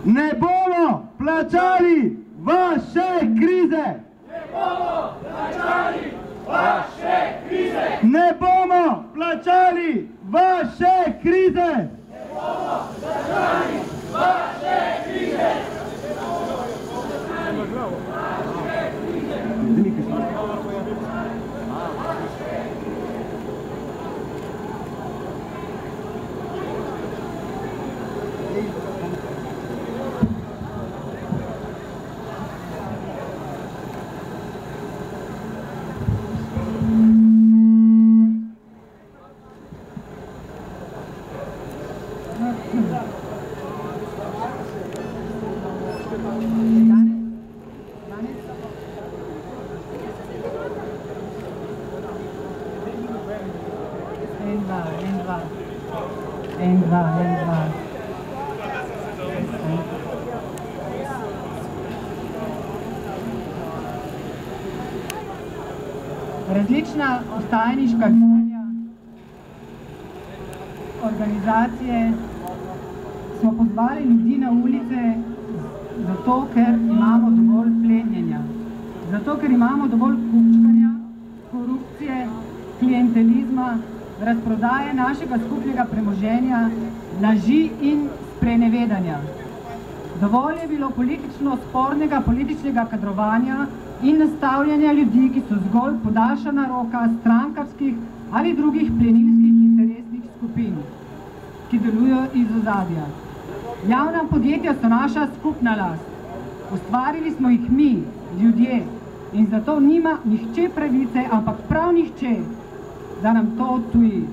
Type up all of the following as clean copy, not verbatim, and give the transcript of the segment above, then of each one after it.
Ne bomo plačali vaše krize! Ne bomo plačali vaše krize! Ne bomo plačali vaše krize! Ne bomo plačali vaše krize! Različna vstajniška gibanja, organizacije smo pozvali ljudi na ulice zato, ker imamo dovolj plenjenja, zato, ker imamo dovolj kupčkanja, korupcije, klientelizma, razprodaje našega skupnega premoženja, laži in sprenevedanja. Dovolj je bilo politično spornega političnega kadrovanja in nastavljanja ljudi, ki so zgolj podaljšana roka strankarskih ali drugih plenilskih interesnih skupin, ki delujejo iz ozadja. Javna podjetja so naša skupna last. Ustvarili smo jih mi, ljudje, in zato nima nihče pravice, ampak prav nihče, da nam to odtuji,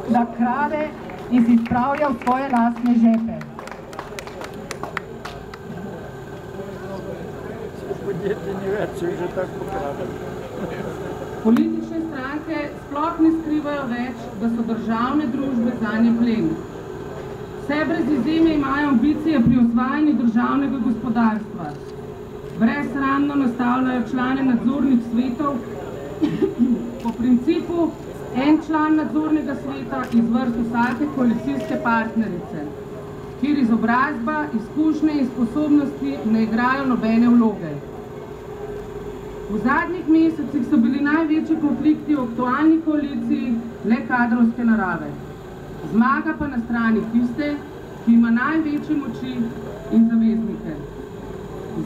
da krade in si spravlja v svoje lastne žepe. Politične stranke sploh ne skrivajo več, da so državne družbe zanje plen. Vse brez izjeme imajo ambicije pri osvajanju državnega gospodarstva. Brezsramno nastavljajo člane nadzornih svetov po principu en član nadzornega sveta iz vrst vsake koalicijske partnerice, kjer izobrazba, izkušnje in sposobnosti ne igrajo nobene vloge. V zadnjih mesecih so bili največji konflikti v aktualni koaliciji le kadrovske narave. Zmaga pa na strani tiste, ki ima največje moči in zaveznike.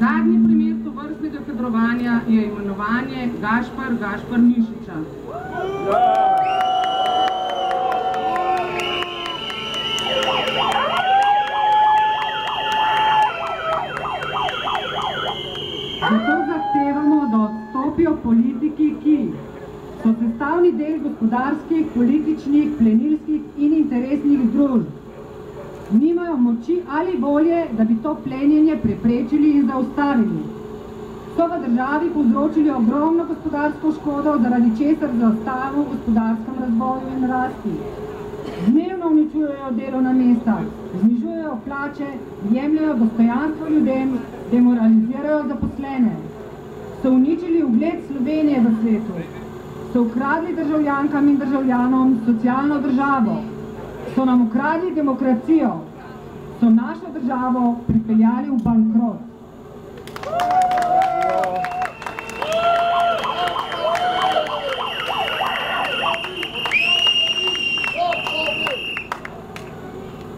Zadnji primer tovrstnega kadrovanja je imenovanje Gašpar Mišiča. Zato zahtevamo, da odstopijo politiki, ki so sestavni del gospodarskih, političnih, plenilskih in interesnih združb. Nimajo moči ali volje, da bi to plenjenje preprečili in zaustavili. So v državi povzročili ogromno gospodarsko škodo, zaradi česar zaostajamo v gospodarskem razvoju in rasti. Dnevno uničujejo delovna mesta, znižujejo plače, jemljajo dostojanstvo ljudem, demoralizirajo zaposlene. So uničili ugled Slovenije v svetu. So ukradli državljankam in državljanom socialno državo. So nam ukradli demokracijo. So našo državo pripeljali v bankrot.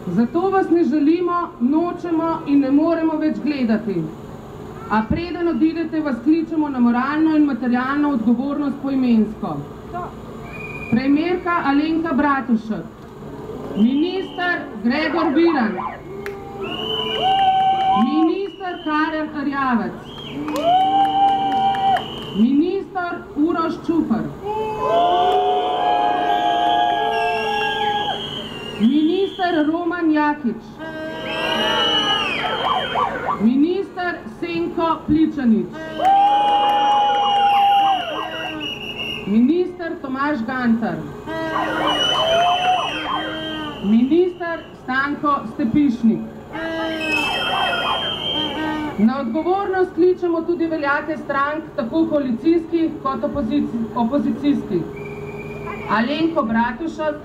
Zato vas ne želimo, nočemo in ne moremo več gledati. A preden odidete, vas kličemo na moralno in materialno odgovornost poimensko. Premierka Alenka Bratušek, minister Gregor Virant, minister Karel Erjavec, minister Uroš Čufer, minister Roman Jakič, minister Senko Pličanič, minister Tomaž Gantar, minister Stanko Stepišnik. Na odgovornost kličemo tudi veljake strank, tako koalicijskih kot opozicijskih. Alenko Bratušek,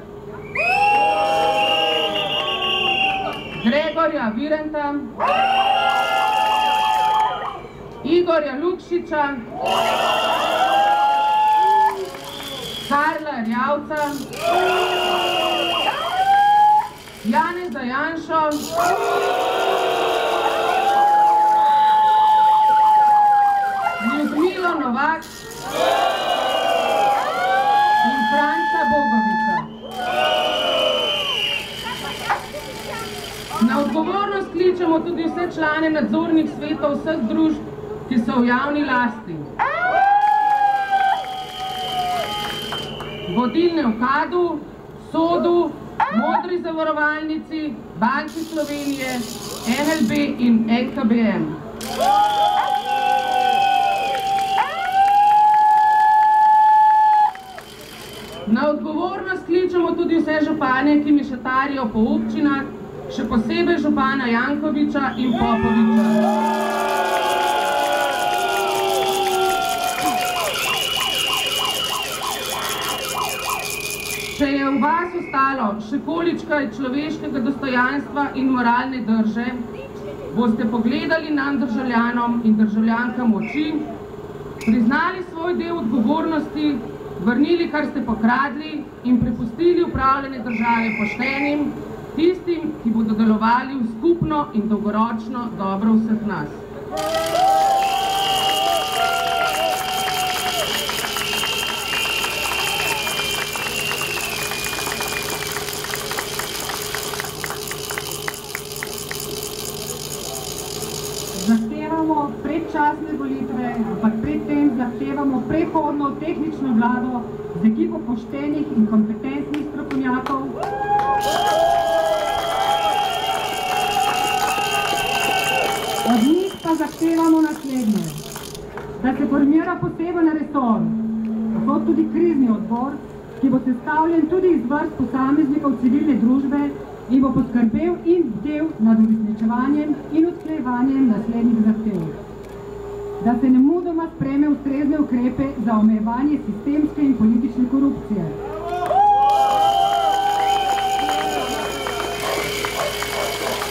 Gregorja Virenta, Igorja Lukšiča, Karla Erjavca, Janeza Janšo, Ljudmilo Novak in Franca Bogoviča. Na odgovornost kličemo tudi vse člane nadzornih svetov vseh družb, ki so v javni lasti. Vodilne v KAD-u, SOD-u, Modri zavarovalnici, Banki Slovenije, NLB in NKBM. Na odgovornost kličemo tudi vse župane, ki mešetarijo po občinah, še posebej župana Jankoviča in Popoviča. Če je v vas ostalo še količkaj človeškega dostojanstva in moralne drže, boste pogledali nam državljanom in državljankam v oči, priznali svoj del odgovornosti, vrnili, kar ste pokradli in prepustili upravljanje države poštenim, tistim, ki bodo delovali v skupno in dolgoročno dobro vseh nas. Zahtevamo predčasne volitve, ampak predtem zahtevamo prehodno tehnično vlado z ekipo poštenih in kompetentnih strokovnjakov, od njih pa zahtevamo naslednje, da se formira poseben resor, kot tudi krizni odbor, ki bo sestavljen tudi iz vrst posameznikov civilne družbe in bo poskrbel in bdel nad uresničevanjem in usklajevanjem naslednjih zahtev. Da se nemudoma sprejme ustrezne ukrepe za omejevanje sistemske in politične korupcije.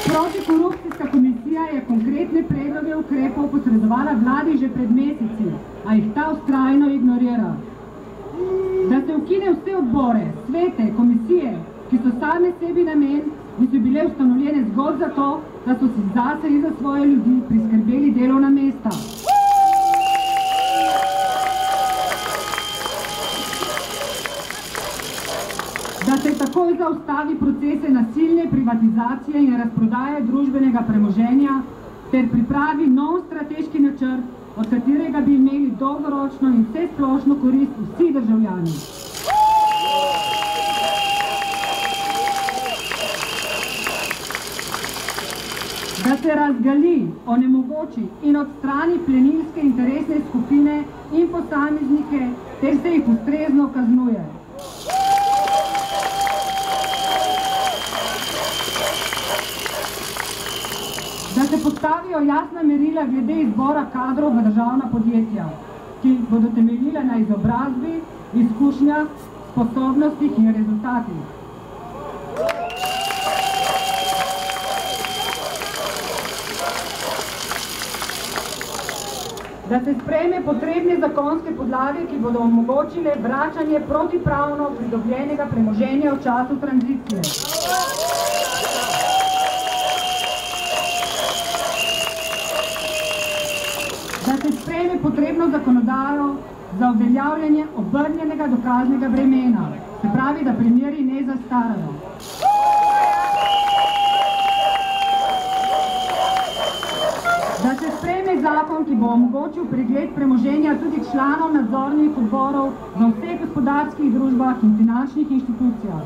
Protikorupcijska komisija je konkretne predloge ukrepov posredovala vladi že pred meseci, a jih ta vztrajno ignorira. Da se ukine vse odbore, svete, komisije, ki so same sebi namen in so bile ustanovljene zgolj zato, da so si zase in za svoje ljudi priskrbeli delovna mesta. Da se takoj zaustavi procese nasilne privatizacije in razprodaje družbenega premoženja ter pripravi nov strateški načrt, od katerega bi imeli dolgoročno in vsesplošno korist vsi državljani. Da se razgali, onemogoči in odstrani plenilske interesne skupine in posameznike ter se jih ustrezno kaznuje. Da se postavijo jasna merila glede izbora kadrov v državna podjetja, ki bodo temeljile na izobrazbi, izkušnjah, sposobnostih in rezultatih. Da se sprejme potrebne zakonske podlage, ki bodo omogočile vračanje protipravno pridobljenega premoženja v času tranzicije. Da se sprejme potrebno zakonodajo za uveljavljanje obrnjenega dokaznega bremena, se pravi, da primeri ne zastarajo. Da se sprejme zakon, ki bo omogočil pregled premoženja tudi članov nadzornih odborov v vseh gospodarskih družbah in finančnih inštitucijah.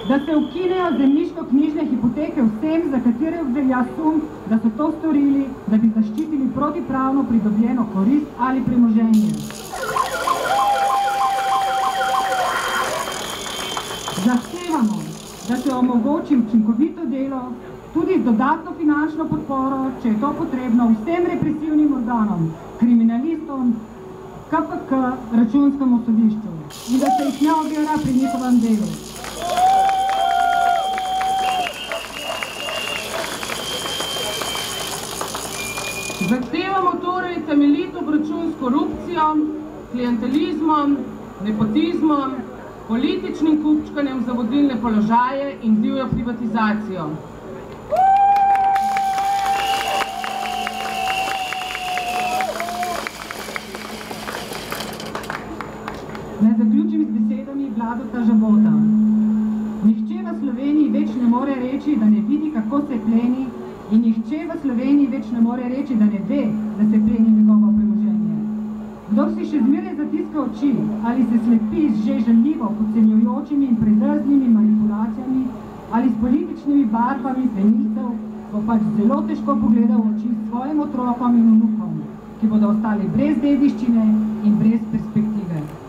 Da se ukinejo zemljiško-knjižne hipoteke vsem, za katere velja sum, da so to storili, da bi zaščitili protipravno pridobljeno korist ali premoženje. Zahtevamo, da se omogoči učinkovito delo, tudi z dodatno finančno podporo, če je to potrebno, vsem represivnim organom, kriminalistom, KPK, Računskemu sodišču. in da se jih ne ovira pri njihovem delu. Zahtevamo torej temeljit obračun s korupcijo, klientelizmom, nepotizmom, političnim kupčkanjem za vodilne položaje in divjo privatizacijo. Naj zaključim z besedami Vladota Žabota. Nihče v Sloveniji več ne more reči, da ne vidi, kako se pleni, in nihče v Sloveniji več ne more reči, da ne ve, da se pleni njegovo premoženje. Kdor si še zmeraj zatiska oči ali se slepi z že žaljivo podcenjujočimi in predrznimi manipulacijami ali s političnimi barvami plenilcev, bo pač zelo težko pogledal v oči svojim otrokom in vnukom, ki bodo ostali brez dediščine in brez perspektive.